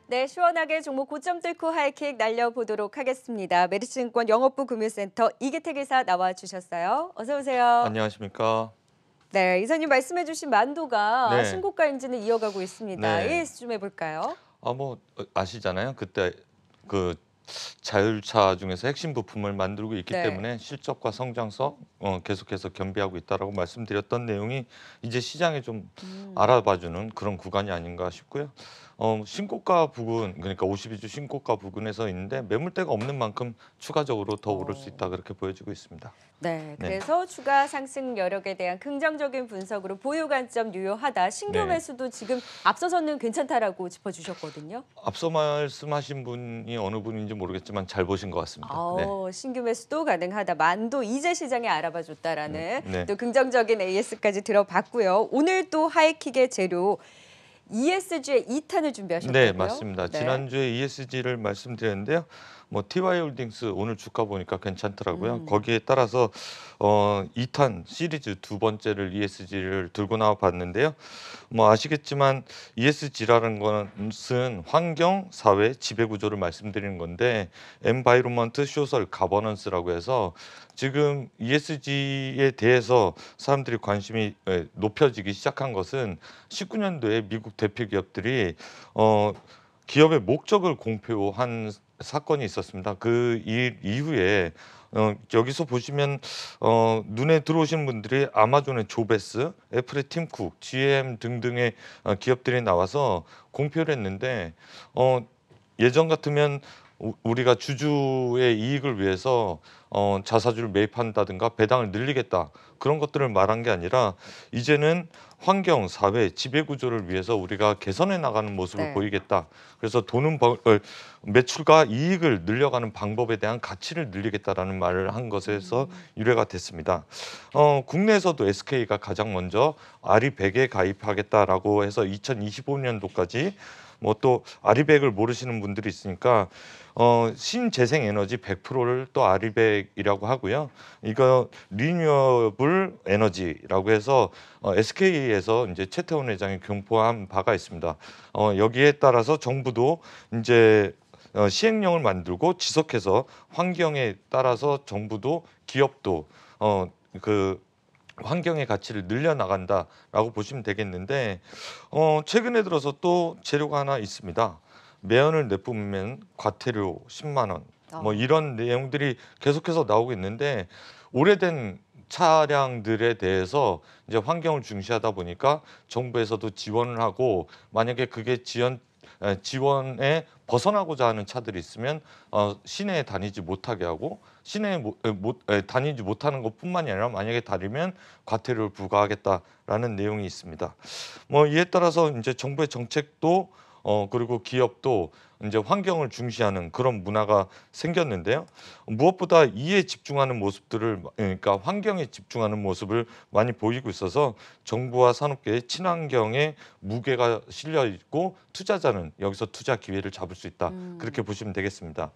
네, 시원하게 종목 고점 뚫고 하이킥 날려보도록 하겠습니다. 메리츠증권 영업부 금융센터 이기택 이사 나와주셨어요. 어서 오세요. 안녕하십니까? 네, 이사님 말씀해주신 만도가 네. 신고가 행진을 이어가고 있습니다. 네. AS 좀 해볼까요? 아시잖아요. 그때 그 자율차 중에서 핵심 부품을 만들고 있기 네. 때문에 실적과 성장성 계속해서 겸비하고 있다라고 말씀드렸던 내용이 이제 시장에 좀 알아봐주는 그런 구간이 아닌가 싶고요. 신고가 부근, 그러니까 52주 신고가 부근에서 있는데 매물대가 없는 만큼 추가적으로 더 오를 수 있다, 그렇게 보여지고 있습니다. 네, 네. 그래서 추가 상승 여력에 대한 긍정적인 분석으로 보유 관점 유효하다. 신규 네. 매수도 지금 앞서서는 괜찮다라고 짚어주셨거든요. 앞서 말씀하신 분이 어느 분인지 모르겠지만 잘 보신 것 같습니다. 네. 신규 매수도 가능하다. 만도 이제 시장에 알아봐줬다라는 네. 또 긍정적인 AS까지 들어봤고요. 오늘 또 하이킥의 재료 ESG의 2탄을 준비하셨다고요? 네, 맞습니다. 네. 지난주에 ESG를 말씀드렸는데요. TY홀딩스 오늘 주가 보니까 괜찮더라고요. 거기에 따라서 2탄 시리즈 두 번째를 ESG를 들고 나와 봤는데요. 아시겠지만 ESG라는 것은 환경, 사회, 지배 구조를 말씀드리는 건데 Environment, Social, Governance라고 해서 지금 ESG에 대해서 사람들이 관심이 높여지기 시작한 것은 19년도에 미국 대표 기업들이 기업의 목적을 공표한 사건이 있었습니다. 그 일 이후에 여기서 보시면 눈에 들어오시는 분들이 아마존의 조베스, 애플의 팀 쿡, GM 등등의 기업들이 나와서 공표를 했는데 예전 같으면 우리가 주주의 이익을 위해서 자사주를 매입한다든가 배당을 늘리겠다, 그런 것들을 말한 게 아니라 이제는 환경, 사회, 지배 구조를 위해서 우리가 개선해 나가는 모습을 네. 보이겠다. 그래서 매출과 이익을 늘려가는 방법에 대한 가치를 늘리겠다라는 말을 한 것에서 유래가 됐습니다. 국내에서도 SK가 가장 먼저 아리백에 가입하겠다라고 해서 2025년도까지 또 아리백을 모르시는 분들이 있으니까 신재생 에너지 100%를 또 아리백이라고 하고요. 이거 리뉴어블 에너지라고 해서 SK에서 이제 최태원 회장이 공포한 바가 있습니다. 여기에 따라서 정부도 이제 시행령을 만들고 지속해서 환경에 따라서 정부도 기업도 그 환경의 가치를 늘려나간다라고 보시면 되겠는데 최근에 들어서 또 재료가 하나 있습니다. 매연을 내뿜으면 과태료 10만 원. 이런 내용들이 계속해서 나오고 있는데 오래된 차량들에 대해서 이제 환경을 중시하다 보니까 정부에서도 지원을 하고, 만약에 그게 지원에 벗어나고자 하는 차들이 있으면 시내에 다니지 못하게 하고, 시내에 다니지 못하는 것뿐만이 아니라 만약에 다니면 과태료를 부과하겠다라는 내용이 있습니다. 이에 따라서 이제 정부의 정책도 그리고 기업도 이제 환경을 중시하는 그런 문화가 생겼는데요. 무엇보다 이에 집중하는 모습들을, 그러니까 환경에 집중하는 모습을 많이 보이고 있어서 정부와 산업계의 친환경에 무게가 실려 있고 투자자는 여기서 투자 기회를 잡을 수 있다, 그렇게 보시면 되겠습니다.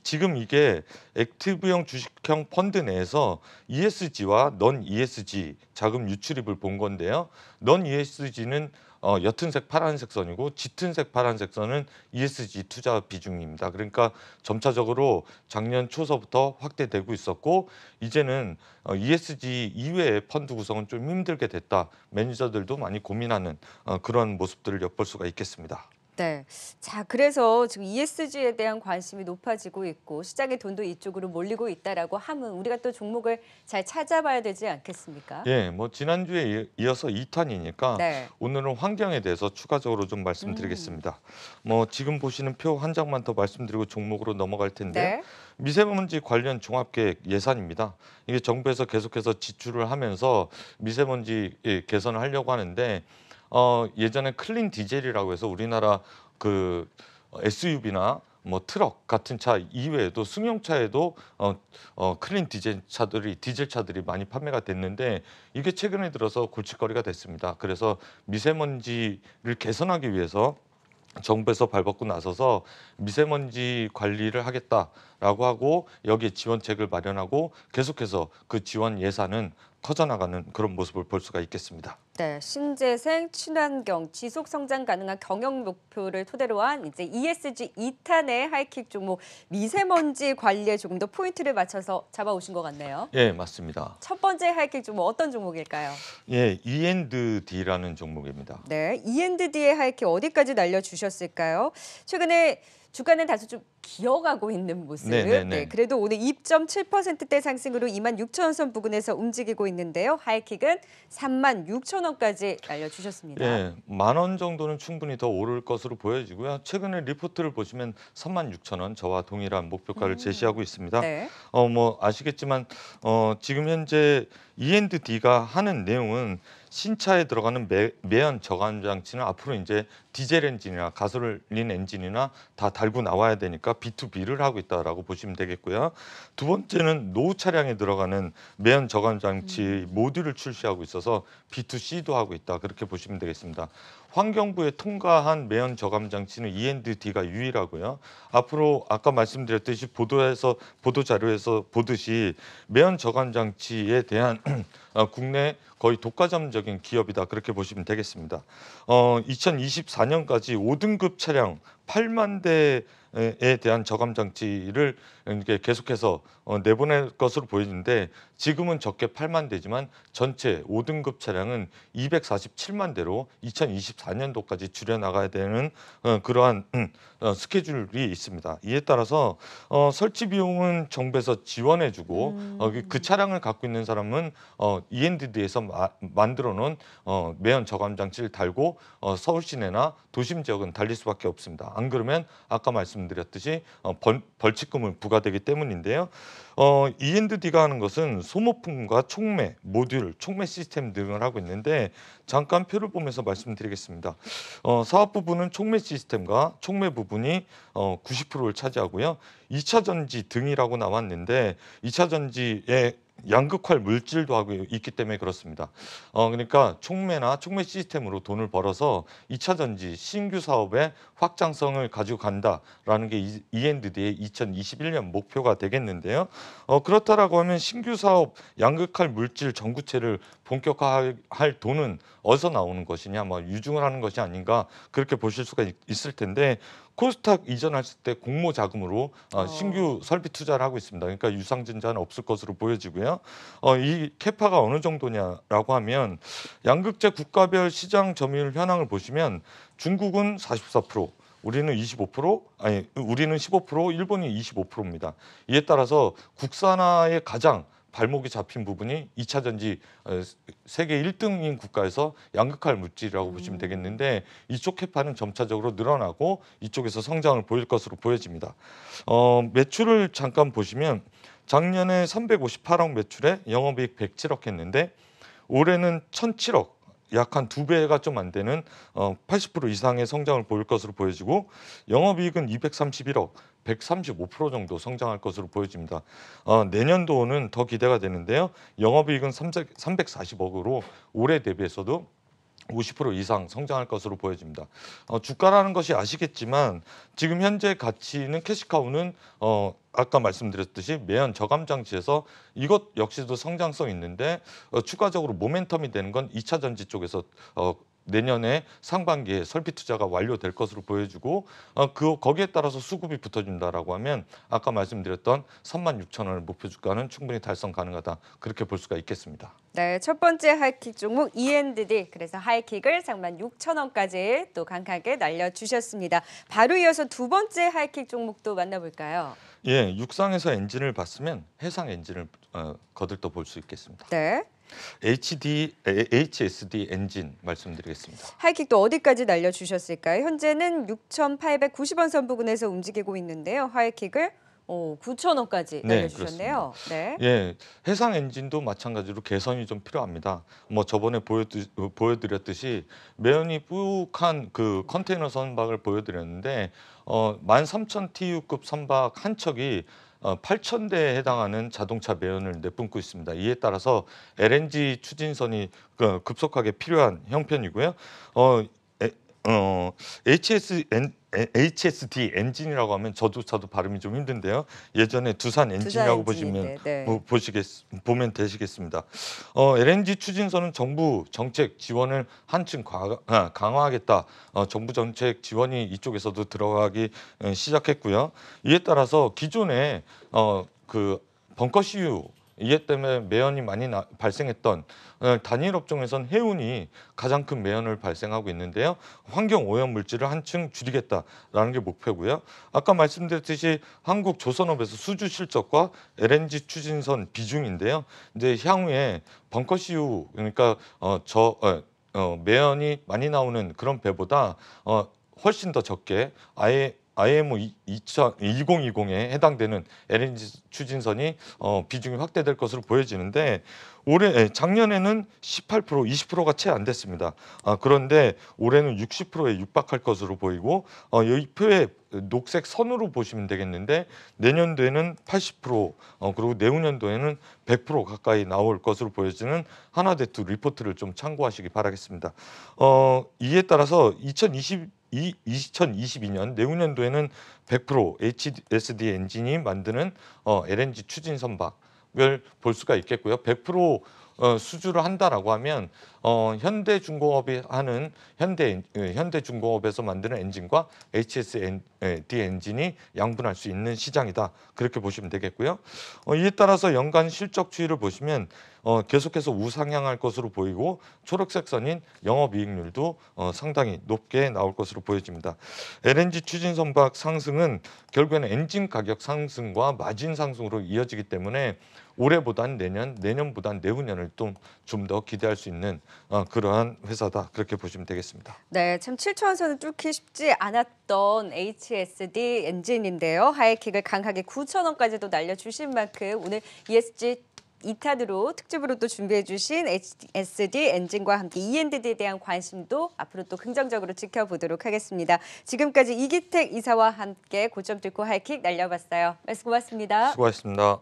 지금 이게 액티브형 주식형 펀드 내에서 ESG와 넌 ESG 자금 유출입을 본 건데요. 넌 ESG는 옅은색 파란색 선이고 짙은색 파란색 선은 ESG 투자 비중입니다. 그러니까 점차적으로 작년 초서부터 확대되고 있었고, 이제는 ESG 이외의 펀드 구성은 좀 힘들게 됐다. 매니저들도 많이 고민하는 그런 모습들을 엿볼 수가 있겠습니다. 네. 자, 그래서 지금 ESG에 대한 관심이 높아지고 있고 시장의 돈도 이쪽으로 몰리고 있다라고 하면 우리가 또 종목을 잘 찾아봐야 되지 않겠습니까? 예, 이어서 2탄이니까 네. 오늘은 환경에 대해서 추가적으로 좀 말씀드리겠습니다. 지금 보시는 표 한 장만 더 말씀드리고 종목으로 넘어갈 텐데요. 네. 미세먼지 관련 종합계획 예산입니다. 이게 정부에서 계속해서 지출을 하면서 미세먼지 개선을 하려고 하는데 예전에 클린 디젤이라고 해서 우리나라 그 SUV나 트럭 같은 차 이외에도 승용차에도 클린 디젤 차들이 많이 판매가 됐는데 이게 최근에 들어서 골칫거리가 됐습니다. 그래서 미세먼지를 개선하기 위해서 정부에서 발벗고 나서서 미세먼지 관리를 하겠다, 있다라고 하고 여기에 지원책을 마련하고 계속해서 그 지원 예산은 커져나가는 그런 모습을 볼 수가 있겠습니다. 네, 신재생, 친환경, 지속 성장 가능한 경영 목표를 토대로 한 이제 ESG 2탄의 하이킥 종목 미세먼지 관리에 조금 더 포인트를 맞춰서 잡아오신 것 같네요. 예, 맞습니다. 첫 번째 하이킥 종목 어떤 종목일까요? 예, E&D라는 종목입니다. 네, E&D의 하이킥 어디까지 날려주셨을까요? 최근에 주가는 다소 좀 기어가고 있는 모습. 네네네. 네, 그래도 오늘 2.7%대 상승으로 26,000원 부근에서 움직이고 있는데요. 하이킥은 36,000원까지 날려주셨습니다. 예, 10,000원 정도는 충분히 더 오를 것으로 보여지고요. 최근에 리포트를 보시면 36,000원 저와 동일한 목표가를 제시하고 있습니다. 네. 뭐 아시겠지만 지금 현재 E&D가 하는 내용은 신차에 들어가는 매연 저감 장치는 앞으로 이제 디젤 엔진이나 가솔린 엔진이나 다 달고 나와야 되니까 B2B를 하고 있다라고 보시면 되겠고요. 두 번째는 노후 차량에 들어가는 매연 저감 장치 모듈을 출시하고 있어서 B2C도 하고 있다. 그렇게 보시면 되겠습니다. 환경부에 통과한 매연 저감 장치는 E&D가 유일하고요. 앞으로 아까 말씀드렸듯이 보도 자료에서 보듯이 매연 저감 장치에 대한 국내 거의 독과점적인 기업이다. 그렇게 보시면 되겠습니다. 2024년까지 5등급 차량 8만 대에 대한 저감 장치를 이렇게 계속해서 내보낼 것으로 보이는데 지금은 적게 8만 대지만 전체 5등급 차량은 247만 대로 2024년도까지 줄여나가야 되는 그러한 스케줄이 있습니다. 이에 따라서 설치 비용은 정부에서 지원해주고 그 차량을 갖고 있는 사람은 E&D에서 만들어 놓은 매연 저감 장치를 달고 서울 시내나 도심 지역은 달릴 수밖에 없습니다. 안 그러면 아까 말씀드렸듯이 벌칙금을 부과되기 때문인데요. E&D가 하는 것은 소모품과 촉매, 모듈, 촉매 시스템 등을 하고 있는데 잠깐 표를 보면서 말씀드리겠습니다. 사업 부분은 촉매 시스템과 촉매 부분이 90%를 차지하고요. 2차 전지 등이라고 나왔는데 2차 전지에 양극활 물질도 하고 있기 때문에 그렇습니다. 그러니까 촉매나 촉매 시스템으로 돈을 벌어서 2차 전지 신규 사업의 확장성을 가지고 간다라는 게 E&D의 2021년 목표가 되겠는데요. 그렇다라고 하면 신규 사업 양극할 물질 전구체를 본격화할 돈은 어디서 나오는 것이냐, 뭐 유증을 하는 것이 아닌가 그렇게 보실 수가 있을 텐데 코스닥 이전했을 때 공모 자금으로 신규 설비 투자를 하고 있습니다. 그러니까 유상증자는 없을 것으로 보여지고요. 이 캐파가 어느 정도냐라고 하면 양극재 국가별 시장 점유율 현황을 보시면 중국은 44%, 우리는 25%, 우리는 15%, 일본이 25%입니다. 이에 따라서 국산화의 가장 발목이 잡힌 부분이 2차 전지 세계 1등인 국가에서 양극할 물질이라고 보시면 되겠는데 이쪽 캐파는 점차적으로 늘어나고 이쪽에서 성장을 보일 것으로 보여집니다. 매출을 잠깐 보시면 작년에 358억 매출에 영업이익 107억 했는데 올해는 1,007억 약 한 2배가 좀 안 되는 80% 이상의 성장을 보일 것으로 보여지고 영업이익은 231억, 135% 정도 성장할 것으로 보여집니다. 내년도는 더 기대가 되는데요. 영업이익은 340억으로 올해 대비해서도 50% 이상 성장할 것으로 보여집니다. 주가라는 것이 아시겠지만 지금 현재 가치는 캐시카우는 아까 말씀드렸듯이 매연 저감 장치에서 이것 역시도 성장성 있는데 추가적으로 모멘텀이 되는 건 2차 전지 쪽에서 내년에 상반기에 설비 투자가 완료될 것으로 보여지고 거기에 따라서 수급이 붙어준다라고 하면 아까 말씀드렸던 36,000원을 목표 주가는 충분히 달성 가능하다 그렇게 볼 수가 있겠습니다. 네, 첫 번째 하이킥 종목 E&D. 그래서 하이킥을 36,000원까지 또 강하게 날려주셨습니다. 바로 이어서 두 번째 하이킥 종목도 만나볼까요? 예, 육상에서 엔진을 봤으면 해상 엔진을 거들떠 볼 수 있겠습니다. 네. HSD 엔진 말씀드리겠습니다. 하이킥도 어디까지 날려주셨을까요? 현재는 6,890원 선 부근에서 움직이고 있는데요. 하이킥을 9,000원까지 네, 날려주셨네요. 네. 예, 해상 엔진도 마찬가지로 개선이 좀 필요합니다. 뭐 저번에 보여드렸듯이 매연이 뿌욱한 그 컨테이너 선박을 보여드렸는데 13,000 TU급 선박 한 척이 8,000대에 해당하는 자동차 매연을 내뿜고 있습니다. 이에 따라서 LNG 추진선이 급속하게 필요한 형편이고요. HSD 엔진이라고 하면 저도 발음이 좀 힘든데요. 예전에 두산 엔진이라고 보면 되시겠습니다. LNG 추진선은 정부 정책 지원을 한층 강화하겠다. 정부 정책 지원이 이쪽에서도 들어가기 시작했고요. 이에 따라서 기존에 그 벙커CU 이해 때문에 매연이 많이 발생했던 단일 업종에선 해운이 가장 큰 매연을 발생하고 있는데요. 환경 오염 물질을 한층 줄이겠다라는 게 목표고요. 아까 말씀드렸듯이 한국 조선업에서 수주 실적과 LNG 추진선 비중인데요. 이제 향후에 벙커CU 그러니까 매연이 많이 나오는 그런 배보다 훨씬 더 적게 IMO 2020에 해당되는 LNG 추진선이 비중이 확대될 것으로 보여지는데 작년에는 18%, 20%가 채 안 됐습니다. 그런데 올해는 60%에 육박할 것으로 보이고 이 표에 녹색 선으로 보시면 되겠는데 내년도에는 80% 그리고 내후년도에는 100% 가까이 나올 것으로 보여지는 하나대투 리포트를 좀 참고하시기 바라겠습니다. 이에 따라서 2022년 내후년도에는 100% HSD 엔진이 만드는 LNG 추진 선박을 볼 수가 있겠고요. 100% 수주를 한다라고 하면 현대중공업이 하는 현대중공업에서 만드는 엔진과 HSD 엔진이 양분할 수 있는 시장이다. 그렇게 보시면 되겠고요. 이에 따라서 연간 실적 추이를 보시면 계속해서 우상향할 것으로 보이고 초록색 선인 영업이익률도 상당히 높게 나올 것으로 보여집니다. LNG 추진 선박 상승은 결국에는 엔진 가격 상승과 마진 상승으로 이어지기 때문에 올해보단 내년보단 내후년을 좀 더 기대할 수 있는 그러한 회사다. 그렇게 보시면 되겠습니다. 네, 참 7,000원선을 뚫기 쉽지 않았던 HSD 엔진인데요. 하이킥을 강하게 9,000원까지도 날려주신 만큼 오늘 ESG 2탄으로 특집으로 또 준비해 주신 HSD 엔진과 함께 END에 대한 관심도 앞으로 또 긍정적으로 지켜보도록 하겠습니다. 지금까지 이기택 이사와 함께 고점 뚫고 하이킥 날려봤어요. 말씀 고맙습니다. 수고하셨습니다.